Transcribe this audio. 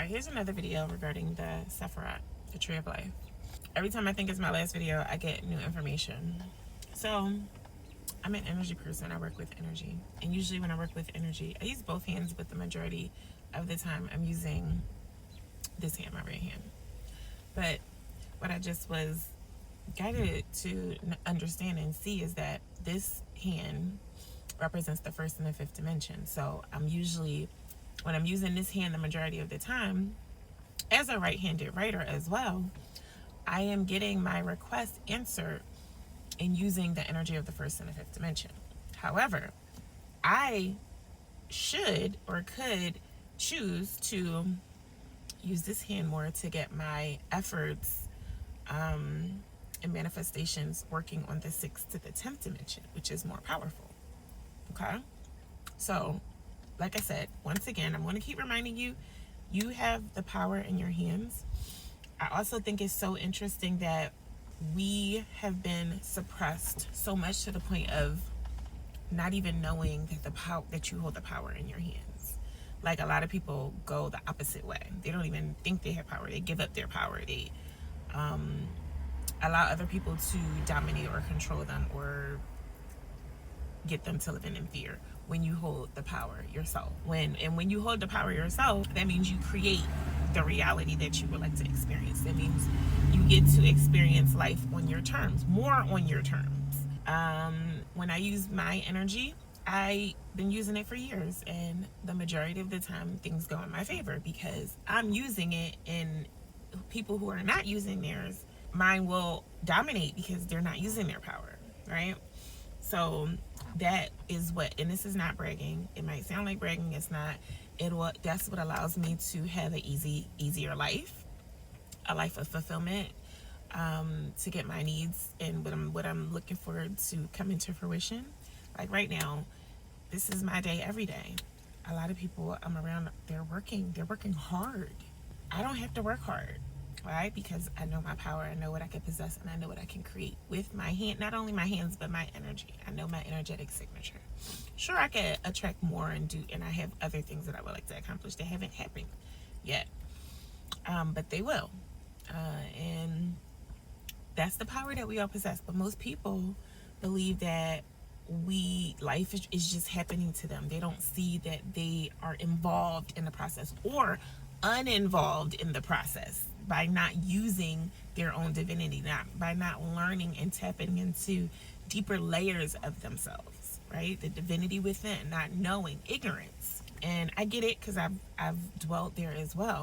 Alright, here's another video regarding the Sephiroth, the Tree of Life. Every time I think it's my last video, I get new information. So, I'm an energy person. I work with energy. And usually when I work with energy, I use both hands, but the majority of the time I'm using this hand, my right hand. But what I just was guided to understand and see is that this hand represents the first and the fifth dimension. So I'm usually, when I'm using this hand the majority of the time, as a right-handed writer as well, I am getting my request answered in using the energy of the first and the fifth dimension. However, I should or could choose to use this hand more to get my efforts and manifestations working on the 6th to the 10th dimension, which is more powerful. Okay? So, like I said, once again, I'm going to keep reminding you, you have the power in your hands. I also think it's so interesting that we have been suppressed so much to the point of not even knowing that that you hold the power in your hands. Like, a lot of people go the opposite way. They don't even think they have power. They give up their power. They allow other people to dominate or control them or get them to live in fear. When you hold the power yourself, when you hold the power yourself, that means you create the reality that you would like to experience. That means you get to experience life on your terms, more on your terms. When I use my energy, I've been using it for years, and the majority of the time things go in my favor because I'm using it, and people who are not using theirs, mine will dominate because they're not using their power, right? So that is what, and this is not bragging. It might sound like bragging, it's not. That's what allows me to have an easier life, a life of fulfillment, to get my needs and what I'm looking forward to come into fruition. Like right now, this is my day every day. A lot of people I'm around, they're working hard. I don't have to work hard, right? Because I know my power, I know what I can possess, and I know what I can create with my hand. Not only my hands, but my energy. I know my energetic signature. Sure, I can attract more and I have other things that I would like to accomplish that haven't happened yet, but they will, and that's the power that we all possess. But most people believe that life is just happening to them. They don't see that they are involved in the process or uninvolved in the process by not using their own divinity, by not learning and tapping into deeper layers of themselves, right? The divinity within, not knowing, ignorance. And I get it because I've dwelt there as well.